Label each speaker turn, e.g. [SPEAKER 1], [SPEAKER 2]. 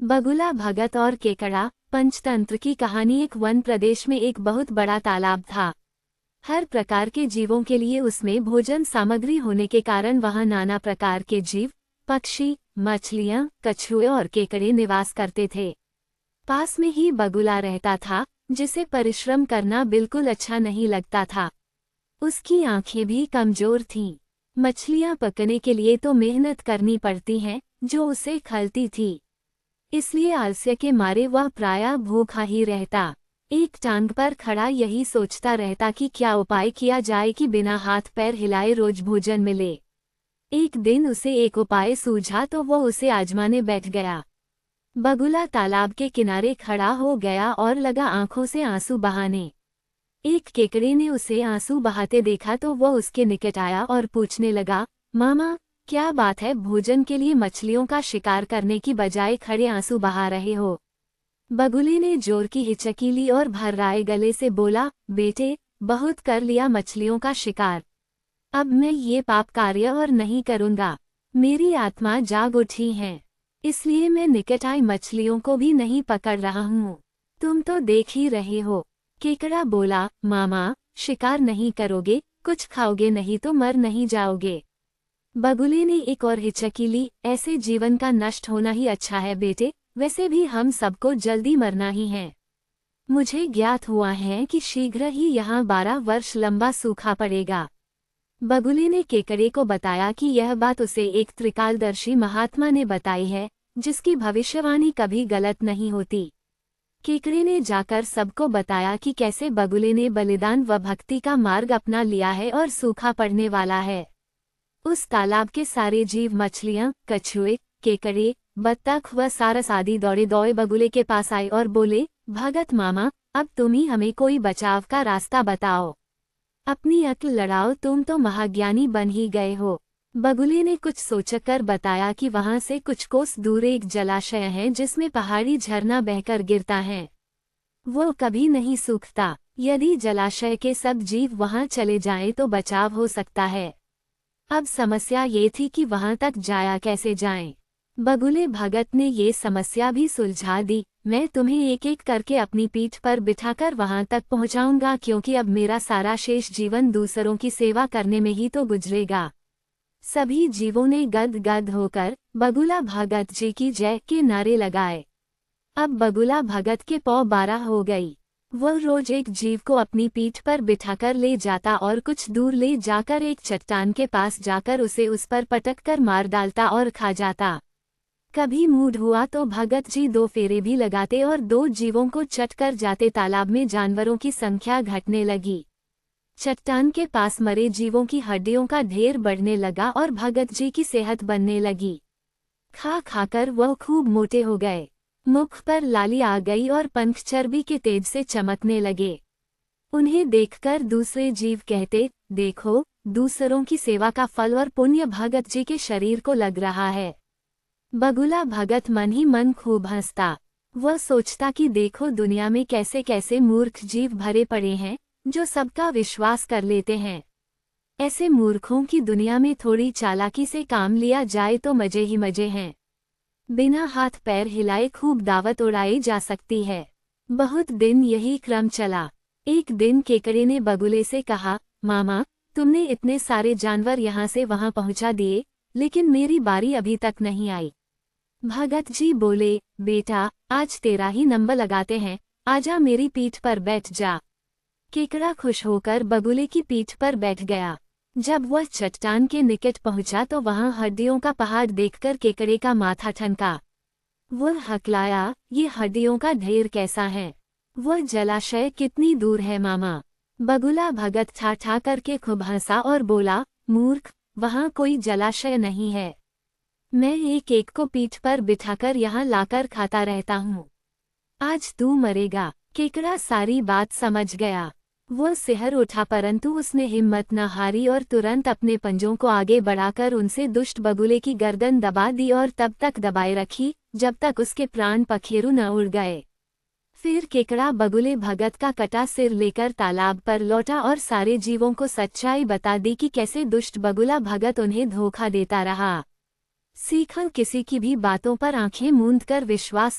[SPEAKER 1] बगुला भगत और केकड़ा पंचतंत्र की कहानी। एक वन प्रदेश में एक बहुत बड़ा तालाब था। हर प्रकार के जीवों के लिए उसमें भोजन सामग्री होने के कारण वहां नाना प्रकार के जीव, पक्षी, मछलियां, कछुए और केकड़े निवास करते थे। पास में ही बगुला रहता था, जिसे परिश्रम करना बिल्कुल अच्छा नहीं लगता था। उसकी आंखें भी कमजोर थीं। मछलियां पकने के लिए तो मेहनत करनी पड़ती है, जो उसे खलती थी। इसलिए आलस्य के मारे वह प्रायः भूखा ही रहता। एक टांग पर खड़ा यही सोचता रहता कि क्या उपाय किया जाए कि बिना हाथ पैर हिलाए रोज भोजन मिले। एक दिन उसे एक उपाय सूझा तो वह उसे आजमाने बैठ गया। बगुला तालाब के किनारे खड़ा हो गया और लगा आंखों से आंसू बहाने। एक केकड़े ने उसे आंसू बहाते देखा तो वह उसके निकट आया और पूछने लगा, मामा, क्या बात है, भोजन के लिए मछलियों का शिकार करने की बजाय खड़े आंसू बहा रहे हो? बगुले ने जोर की हिचकी ली और भर्राए गले से बोला, बेटे, बहुत कर लिया मछलियों का शिकार। अब मैं ये पाप कार्य और नहीं करूँगा। मेरी आत्मा जाग उठी है, इसलिए मैं निकट आई मछलियों को भी नहीं पकड़ रहा हूँ। तुम तो देख ही रहे हो। केकड़ा बोला, मामा, शिकार नहीं करोगे, कुछ खाओगे नहीं तो मर नहीं जाओगे। बगुले ने एक और हिचकी ली, ऐसे जीवन का नष्ट होना ही अच्छा है बेटे, वैसे भी हम सबको जल्दी मरना ही है। मुझे ज्ञात हुआ है कि शीघ्र ही यहाँ 12 वर्ष लंबा सूखा पड़ेगा। बगुले ने केकड़े को बताया कि यह बात उसे एक त्रिकालदर्शी महात्मा ने बताई है, जिसकी भविष्यवाणी कभी गलत नहीं होती। केकड़े ने जाकर सबको बताया कि कैसे बगुले ने बलिदान व भक्ति का मार्ग अपना लिया है और सूखा पड़ने वाला है। उस तालाब के सारे जीव, मछलियां, कछुए, केकड़े, बत्तख व सारस आदि दौड़े दौड़े बगुले के पास आए और बोले, भगत मामा, अब तुम ही हमें कोई बचाव का रास्ता बताओ। अपनी अक्ल लड़ाओ, तुम तो महाज्ञानी बन ही गए हो। बगुले ने कुछ सोचकर बताया कि वहां से कुछ कोस दूर एक जलाशय है जिसमें पहाड़ी झरना बहकर गिरता है। वो कभी नहीं सूखता। यदि जलाशय के सब जीव वहां चले जाएं तो बचाव हो सकता है। अब समस्या ये थी कि वहां तक जाया कैसे जाएं। बगुले भगत ने ये समस्या भी सुलझा दी। मैं तुम्हें एक एक करके अपनी पीठ पर बिठाकर वहां तक पहुंचाऊंगा, क्योंकि अब मेरा सारा शेष जीवन दूसरों की सेवा करने में ही तो गुजरेगा। सभी जीवों ने गद होकर बगुला भगत जी की जय के नारे लगाए। अब बगुला भगत के पौ 12 हो गई। वह रोज एक जीव को अपनी पीठ पर बिठाकर ले जाता और कुछ दूर ले जाकर एक चट्टान के पास जाकर उसे उस पर पटक कर मार डालता और खा जाता। कभी मूड हुआ तो भगत जी 2 फेरे भी लगाते और 2 जीवों को चट कर जाते। तालाब में जानवरों की संख्या घटने लगी। चट्टान के पास मरे जीवों की हड्डियों का ढेर बढ़ने लगा और भगत जी की सेहत बनने लगी। खा खाकर वह खूब मोटे हो गए। मुख पर लाली आ गई और पंख चर्बी के तेज से चमकने लगे। उन्हें देखकर दूसरे जीव कहते, देखो, दूसरों की सेवा का फल और पुण्य भगत जी के शरीर को लग रहा है। बगुला भगत मन ही मन खूब हंसता। वह सोचता कि देखो दुनिया में कैसे कैसे मूर्ख जीव भरे पड़े हैं, जो सबका विश्वास कर लेते हैं। ऐसे मूर्खों की दुनिया में थोड़ी चालाकी से काम लिया जाए तो मजे ही मजे हैं। बिना हाथ पैर हिलाए खूब दावत उड़ाई जा सकती है। बहुत दिन यही क्रम चला। एक दिन केकड़े ने बगुले से कहा, मामा, तुमने इतने सारे जानवर यहाँ से वहाँ पहुँचा दिए, लेकिन मेरी बारी अभी तक नहीं आई। भगत जी बोले, बेटा, आज तेरा ही नंबर लगाते हैं, आजा मेरी पीठ पर बैठ जा। केकड़ा खुश होकर बगुले की पीठ पर बैठ गया। जब वह चट्टान के निकट पहुंचा तो वहां हड्डियों का पहाड़ देखकर केकड़े का माथा ठनका। वह हकलाया, ये हड्डियों का ढेर कैसा है? वह जलाशय कितनी दूर है मामा? बगुला भगत ठा करके खूब हंसा और बोला, मूर्ख, वहां कोई जलाशय नहीं है। मैं एक एक को पीठ पर बिठाकर यहाँ लाकर खाता रहता हूँ। आज तू मरेगा। केकड़ा सारी बात समझ गया। वह सिहर उठा, परंतु उसने हिम्मत न हारी और तुरंत अपने पंजों को आगे बढ़ाकर उनसे दुष्ट बगुले की गर्दन दबा दी और तब तक दबाए रखी जब तक उसके प्राण पखेरु न उड़ गए। फिर केकड़ा बगुले भगत का कटा सिर लेकर तालाब पर लौटा और सारे जीवों को सच्चाई बता दी कि कैसे दुष्ट बगुला भगत उन्हें धोखा देता रहा। सीखा किसी की भी बातों पर आंखें मूंद कर विश्वास